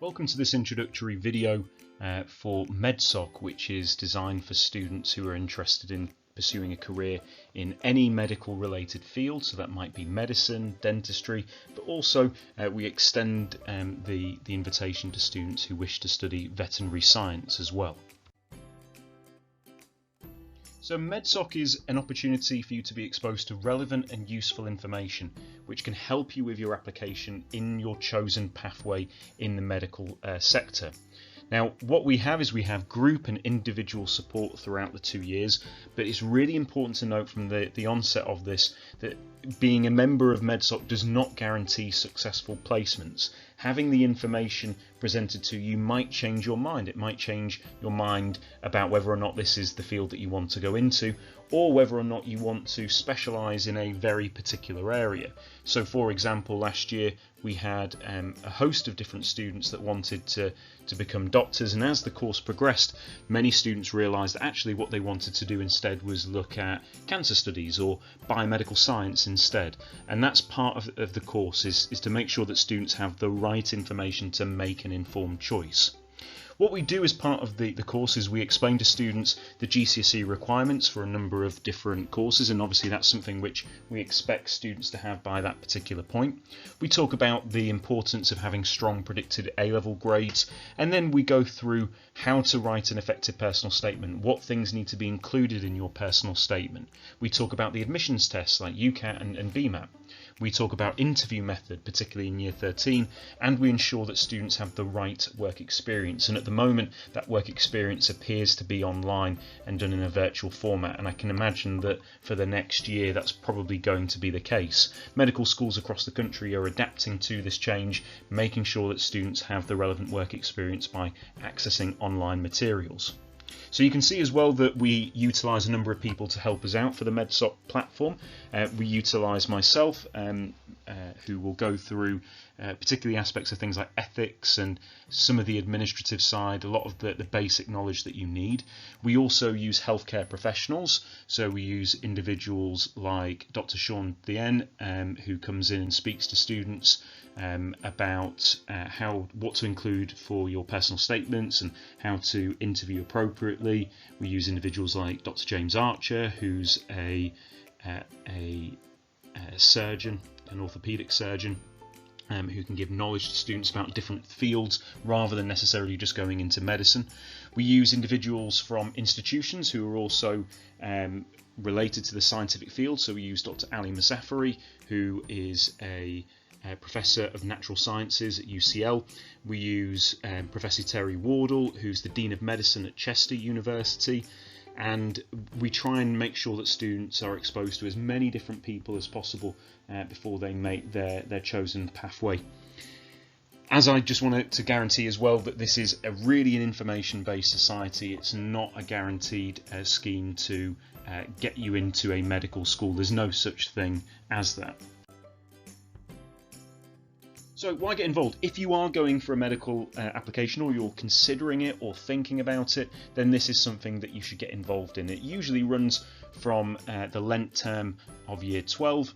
Welcome to this introductory video for MedSoc, which is designed for students who are interested in pursuing a career in any medical related field. So that might be medicine, dentistry, but also we extend the invitation to students who wish to study veterinary science as well. So MedSoc is an opportunity for you to be exposed to relevant and useful information which can help you with your application in your chosen pathway in the medical sector. Now, what we have is we have group and individual support throughout the 2 years, but it's really important to note from the onset of this that being a member of MedSoc does not guarantee successful placements. Having the information presented to you might change your mind. It might change your mind about whether or not this is the field that you want to go into, or whether or not you want to specialise in a very particular area. So for example, last year we had a host of different students that wanted to become doctors, and as the course progressed, many students realised that actually what they wanted to do instead was look at cancer studies or biomedical science instead. And that's part of the course, is to make sure that students have the right information to make an informed choice. What we do as part of the course is we explain to students the GCSE requirements for a number of different courses, and obviously that's something which we expect students to have by that particular point. We talk about the importance of having strong predicted A-level grades, and then we go through how to write an effective personal statement, what things need to be included in your personal statement. We talk about the admissions tests like UCAT and BMAT. We talk about interview method, particularly in year 13, and we ensure that students have the right work experience. And at the moment, that work experience appears to be online and done in a virtual format, and I can imagine that for the next year that's probably going to be the case. Medical schools across the country are adapting to this change, making sure that students have the relevant work experience by accessing online materials. So you can see as well that we utilise a number of people to help us out for the MedSoc platform. We utilise myself, who will go through particularly aspects of things like ethics and some of the administrative side, a lot of the basic knowledge that you need. We also use healthcare professionals, so we use individuals like Dr. Sean Thien, who comes in and speaks to students about what to include for your personal statements and how to interview appropriately. We use individuals like Dr. James Archer, who's a surgeon, an orthopedic surgeon, who can give knowledge to students about different fields rather than necessarily just going into medicine. We use individuals from institutions who are also related to the scientific field. So we use Dr. Ali Musafiri, who is a Professor of Natural Sciences at UCL. We use Professor Terry Wardle, who's the Dean of Medicine at Chester University. And we try and make sure that students are exposed to as many different people as possible before they make their chosen pathway. As I just wanted to guarantee as well that this is really an information-based society. It's not a guaranteed scheme to get you into a medical school. There's no such thing as that. So why get involved? If you are going for a medical application, or you're considering it or thinking about it, then this is something that you should get involved in. It usually runs from the Lent term of year 12.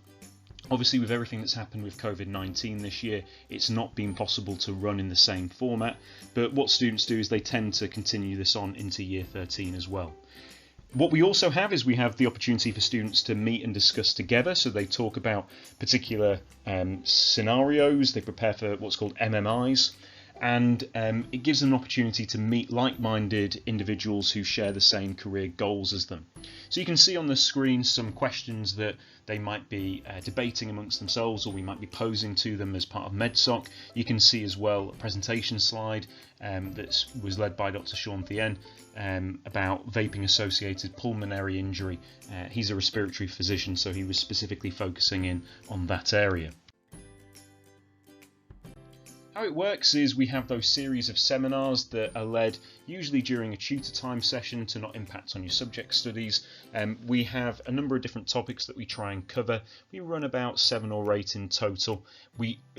Obviously, with everything that's happened with COVID-19 this year, it's not been possible to run in the same format, but what students do is they tend to continue this on into year 13 as well. What we also have is we have the opportunity for students to meet and discuss together. So they talk about particular scenarios, they prepare for what's called MMIs, and it gives them an opportunity to meet like-minded individuals who share the same career goals as them. So you can see on the screen some questions that they might be debating amongst themselves, or we might be posing to them as part of MedSoc. You can see as well a presentation slide that was led by Dr. Sean Thien about vaping-associated pulmonary injury. He's a respiratory physician, so he was specifically focusing in on that area. How it works is we have those series of seminars that are led usually during a tutor time session to not impact on your subject studies. We have a number of different topics that we try and cover. We run about 7 or 8 in total.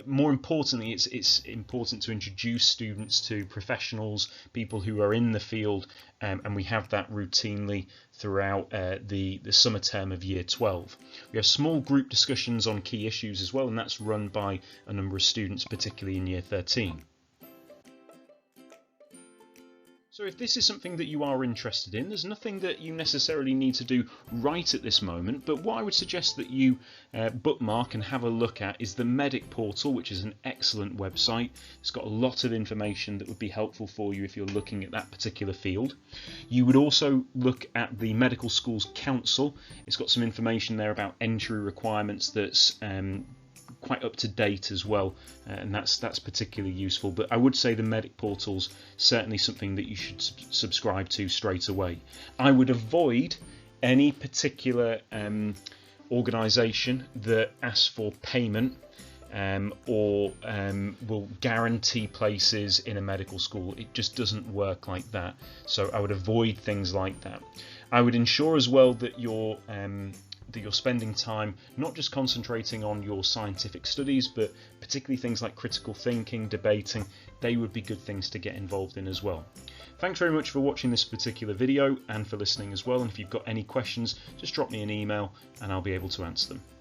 More importantly, it's important to introduce students to professionals, people who are in the field, and we have that routinely throughout the summer term of year 12. We have small group discussions on key issues as well, and that's run by a number of students, particularly in year 13. So if this is something that you are interested in, there's nothing that you necessarily need to do right at this moment, but what I would suggest that you bookmark and have a look at is the Medic portal, which is an excellent website. It's got a lot of information that would be helpful for you if you're looking at that particular field. You would also look at the Medical Schools Council. It's got some information there about entry requirements that's quite up to date as well, and that's particularly useful. But I would say the Medic portal's certainly something that you should subscribe to straight away. I would avoid any particular organisation that asks for payment or will guarantee places in a medical school. It just doesn't work like that, so I would avoid things like that. I would ensure as well that you're spending time not just concentrating on your scientific studies, but particularly things like critical thinking, debating. They would be good things to get involved in as well. Thanks very much for watching this particular video and for listening as well, and if you've got any questions, just drop me an email and I'll be able to answer them.